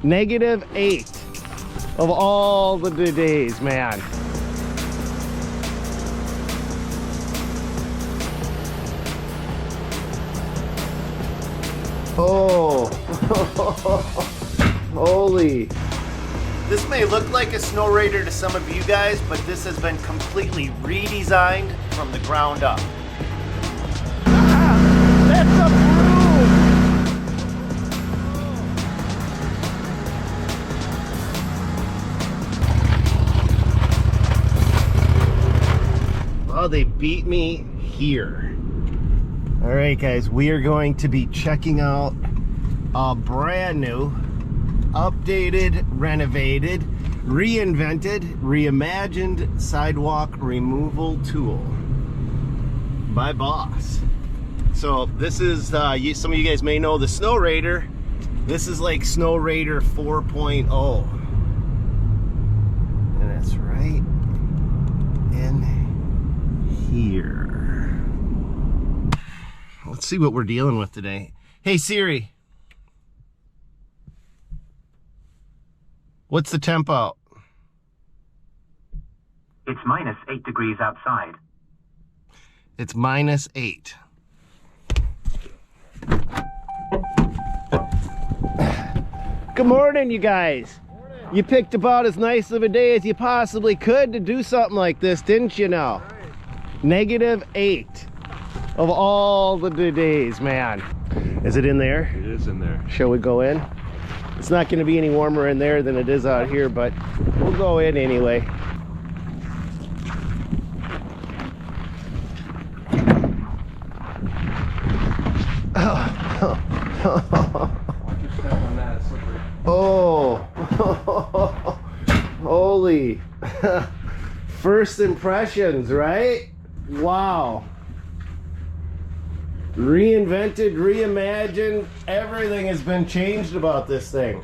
-8 of all the days, man. Oh, holy. This may look like a Snowrator to some of you guys, but this has been completely redesigned from the ground up. Ah, that's a broom. Oh, they beat me here. All right, guys, we are going to be checking out a brand new, updated, renovated, reinvented, reimagined sidewalk removal tool by Boss. So this is, some of you guys may know the Snowrator. This is like Snowrator 4.0. And that's right in here. Let's see what we're dealing with today. Hey Siri, what's the temp out? It's -8 degrees outside. It's -8. Good morning, you guys. Morning. You picked about as nice of a day as you possibly could to do something like this, didn't you now? Right. -8 of all the days, man. Is it in there? It is in there. Shall we go in? It's not going to be any warmer in there than it is out here, but we'll go in anyway. Oh, holy. First impressions, right? Wow. Reinvented, reimagined, everything has been changed about this thing.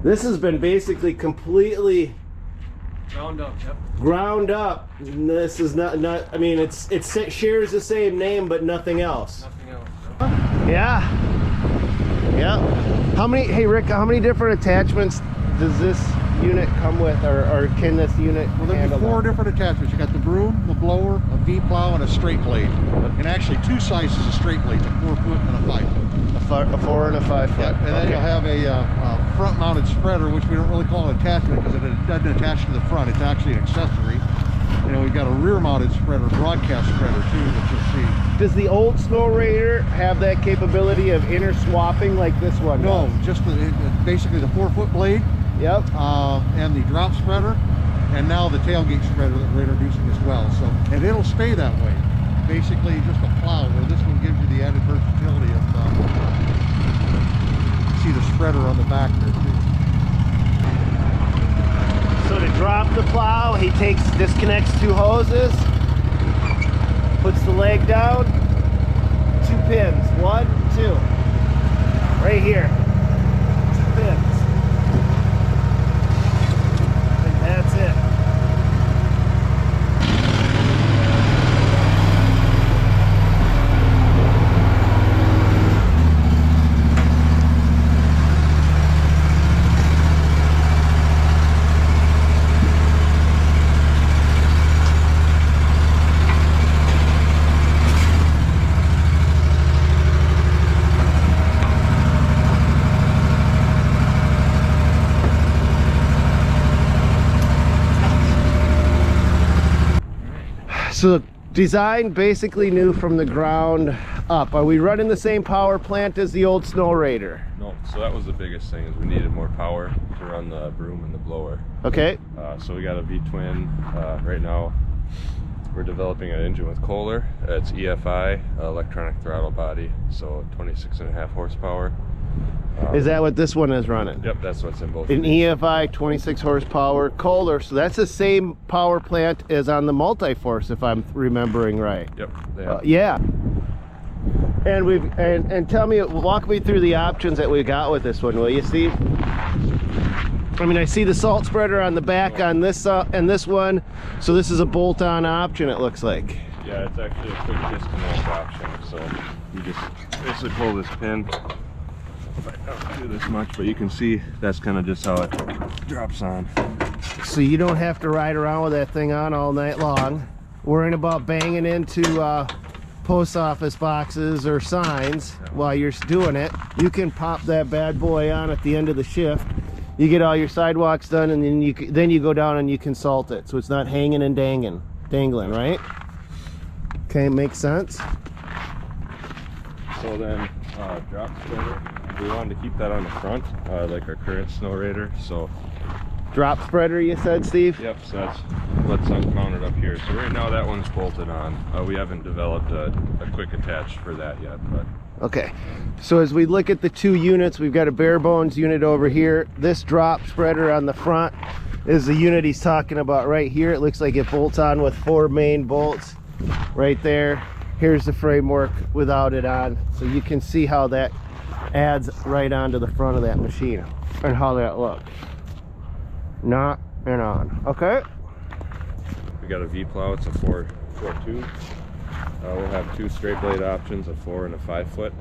This has been basically completely ground up. Yep. Ground up. This is not I mean, it shares the same name but nothing else. Nothing else. Yeah. Yeah. How many, hey Rick, how many different attachments does this unit come with, or can this unit Well, there's 4 different attachments. You got the broom, the blower, a V-plow, and a straight blade. And actually 2 sizes of straight blades, a 4-foot and a 5-foot. A 4 and a 5 foot. Yeah, and then you'll have a front-mounted spreader, which we don't really call an attachment because it doesn't attach to the front. It's actually an accessory. You know, we've got a rear-mounted spreader, broadcast spreader too, that you'll see. Does the old Snowrator have that capability of inner swapping like this one No, does? just basically the 4-foot blade. Yep. And the drop spreader, and now the tailgate spreader that we're introducing as well. So, and it'll stay that way. Basically, just a plow. Where this one gives you the added versatility of see the spreader on the back there too. So to drop the plow, he disconnects 2 hoses, puts the leg down, 2 pins, 1, 2, right here, 2 pins. That's it. So design basically new from the ground up. Are we running the same power plant as the old Snowrator? No, so that was the biggest thing, is we needed more power to run the broom and the blower. Okay. So we got a V-twin. Right now we're developing an engine with Kohler. It's EFI, electronic throttle body, so 26.5 horsepower. Is that what this one is running? Yep, that's what's in both. An EFI 26 horsepower Kohler, so that's the same power plant as on the Multi-Force, if I'm remembering right. Yep. Yeah. And and tell me, walk me through the options that we got with this one, will you, Steve? I mean, I see the salt spreader on the back on this and this one, so this is a bolt-on option, it looks like. Yeah, it's actually a quick disconnect option. So you just basically pull this pin if I don't do this much, but you can see that's kind of just how it drops on. So you don't have to ride around with that thing on all night long, worrying about banging into post office boxes or signs while you're doing it. You can pop that bad boy on at the end of the shift. You get all your sidewalks done, and then you go down and you consult it, so it's not hanging and dangling, right? Okay, makes sense. So then drop spreader, we wanted to keep that on the front, like our current Snowrator. So Drop spreader, you said, Steve? yep, so that's what's unmounted up here. So right now that one's bolted on. We haven't developed a quick attach for that yet, but Okay, so as we look at the two units, we've got a bare bones unit over here. This drop spreader on the front is the unit he's talking about right here. It looks like it bolts on with 4 main bolts right there. Here's the framework without it on, so you can see how that adds right onto the front of that machine and how that looks. Not and on. Okay. we got a V-plow. It's a 4.2. We'll have 2 straight blade options, a 4 and a 5 foot,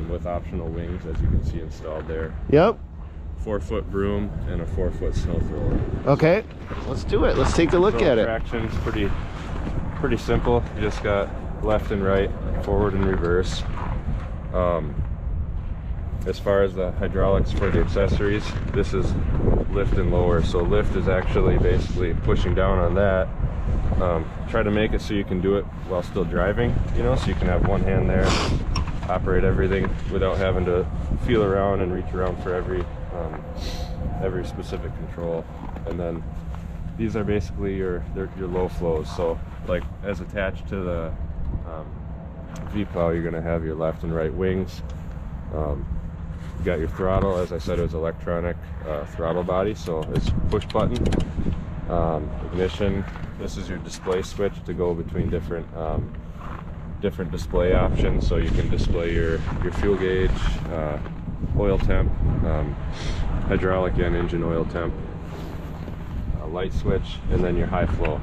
with optional wings, as you can see installed there. Yep. 4-foot broom and a 4-foot snow thrower. Okay, let's do it. Let's take a look at it. Traction's pretty simple. You just got left and right, forward and reverse. As far as the hydraulics for the accessories, this is lift and lower. So lift is actually basically pushing down on that. Try to make it so you can do it while still driving, you know, so you can have one hand there, operate everything without having to feel around and reach around for every specific control. And then these are basically your low flows. So like as attached to the V-plow, you're going to have your left and right wings. You got your throttle. As I said, it was electronic throttle body, so it's push button. Ignition. This is your display switch to go between different display options. So you can display your fuel gauge, oil temp, hydraulic and engine oil temp, light switch, and then your high flow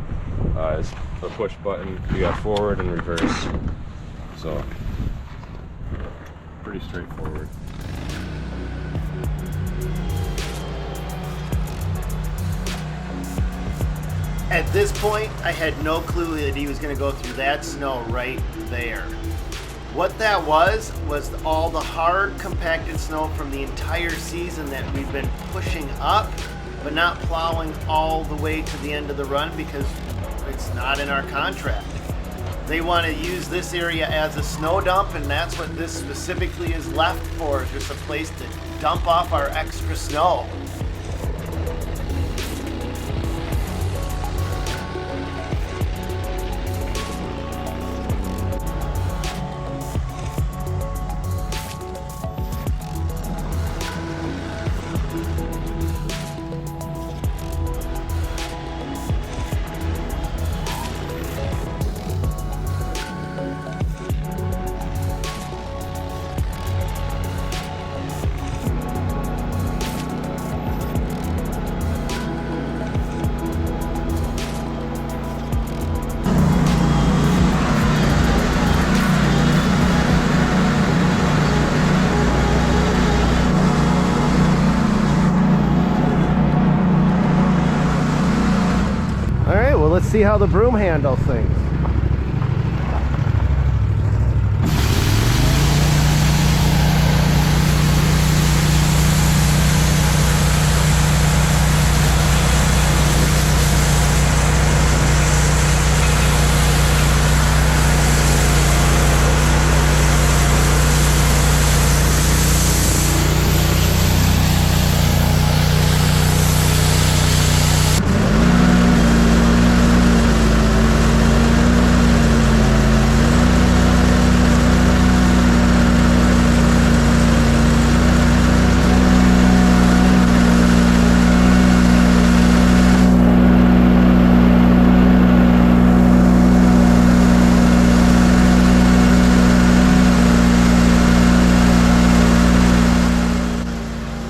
is a push button. You got forward and reverse. So pretty straightforward. At this point, I had no clue that he was going to go through that snow right there. What that was all the hard compacted snow from the entire season that we've been pushing up, but not plowing all the way to the end of the run because it's not in our contract. They want to use this area as a snow dump, and that's what this specifically is left for, just a place to dump off our extra snow. Let's see how the broom handles things.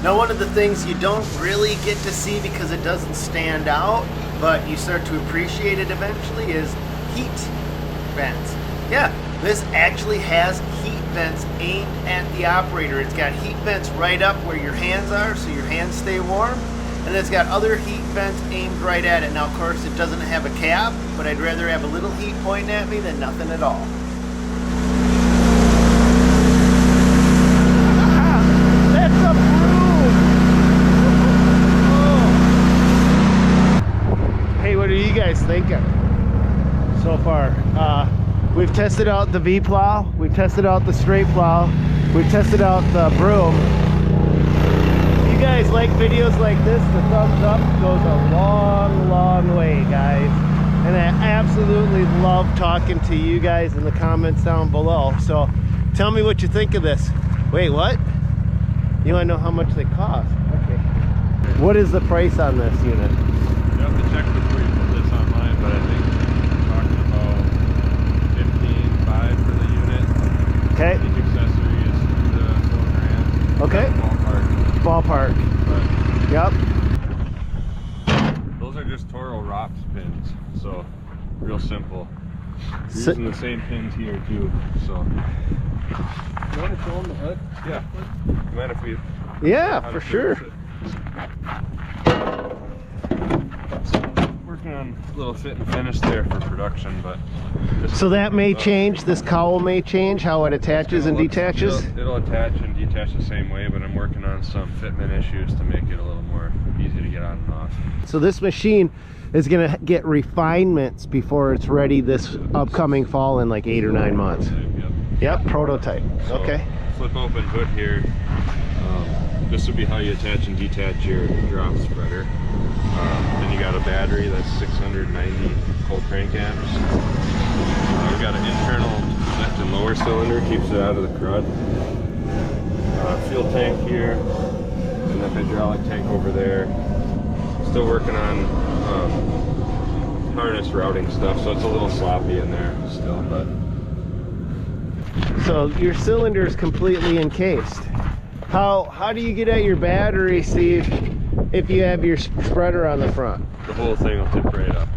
One of the things you don't really get to see because it doesn't stand out, but you start to appreciate it eventually, is heat vents. Yeah, this actually has heat vents aimed at the operator. It's got heat vents right up where your hands are, so your hands stay warm. And it's got other heat vents aimed right at it. Now, of course, it doesn't have a cap, but I'd rather have a little heat pointing at me than nothing at all. That's a broom! Oh. Hey, what are you guys thinking so far? We've tested out the V-plow, we've tested out the straight plow, we've tested out the broom. If you guys like videos like this, the thumbs up goes a long, long way, guys. And I absolutely love talking to you guys in the comments down below. So tell me what you think of this. Wait, what? You want to know how much they cost? Okay. What is the price on this unit? You have to check before you put this online, but I think we're talking about $15,500 for the unit. Okay. Each accessory is $4,000. Okay. Ballpark. But Yep. those are just Toro ROPS pins, so real simple. We're So- using the same pins here too, so. You want to show them the hood? Yeah. You mind if we... Yeah, for sure. Working on a little fit and finish there for production, but... So that may change, this cowl may change, how it attaches and detaches? It'll attach and detach the same way, but I'm working on some fitment issues to make it a little more easy to get on and off. So this machine is going to get refinements before it's ready this upcoming fall in like 8 or 9 months. Yep. Yep, prototype. So, okay. Flip open hood here. This would be how you attach and detach your drop spreader. Then you got a battery that's 690 cold crank amps. We've got an internal left and lower cylinder, keeps it out of the crud. Fuel tank here, and the hydraulic tank over there. Still working on harness routing stuff, so it's a little sloppy in there still, but. So your cylinder is completely encased. How do you get at your battery, Steve, if you have your spreader on the front? The whole thing will tip right up.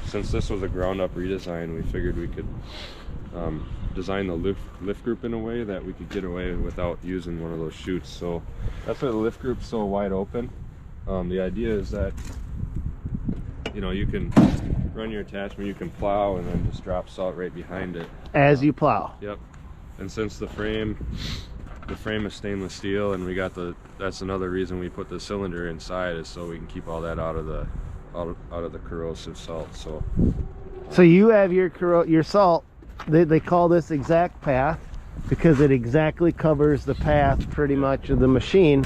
Since this was a ground-up redesign, we figured we could design the lift group in a way that we could get away without using one of those chutes. So that's why the lift group's so wide open. The idea is that, you know, you can run your attachment, you can plow, and then just drop salt right behind it as you plow. Yep. And since the frame is stainless steel, and we got that's another reason we put the cylinder inside, is so we can keep all that out of the corrosive salt. So you have your salt, they call this exact path because it exactly covers the path pretty much of the machine.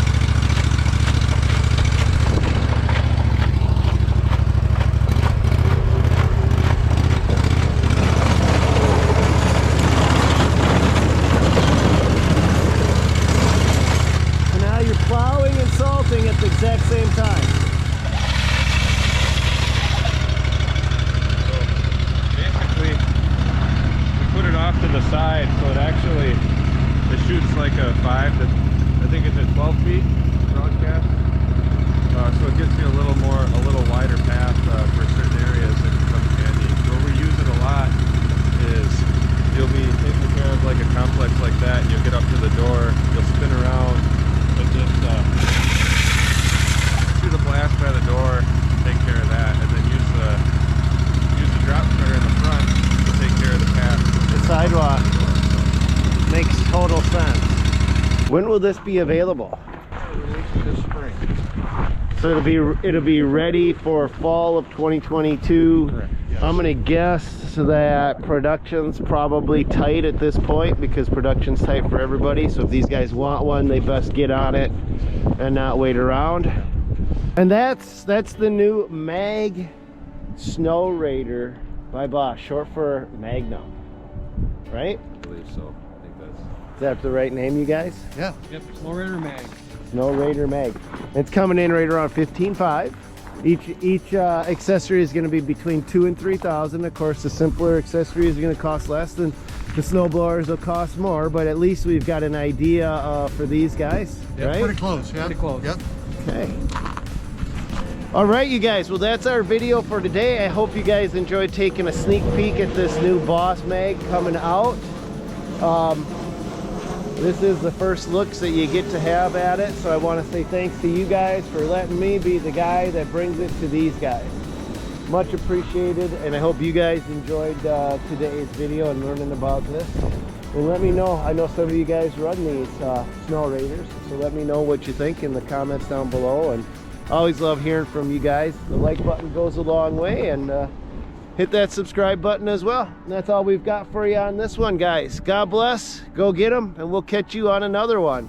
When will this be available? Released this spring. So it'll be ready for fall of 2022. Correct, yes. I'm gonna guess that production's probably tight at this point because production's tight for everybody. So if these guys want one, they best get on it and not wait around. And that's the new Mag Snowrator by Bosch, short for Magnum, right? I believe so. I think that's... Is that the right name, you guys? Yeah. Yep, Snowrator Mag. Snowrator Mag. It's coming in right around $15,500. Each accessory is going to be between $2,000 and $3,000. Of course, the simpler accessories are going to cost less than the snowblowers will cost more, but at least we've got an idea for these guys, right? Pretty close. Yeah. Pretty close. Yep. Okay. All right, you guys. Well, that's our video for today. I hope you guys enjoyed taking a sneak peek at this new Boss Mag coming out. This is the first looks that you get to have at it, so I want to say thanks to you guys for letting me be the guy that brings it to these guys. Much appreciated, and I hope you guys enjoyed today's video and learning about this. And let me know, I know some of you guys run these Snowrators, so let me know what you think in the comments down below. And I always love hearing from you guys. The like button goes a long way, and hit that subscribe button as well. And that's all we've got for you on this one, guys. God bless, go get them, and we'll catch you on another one.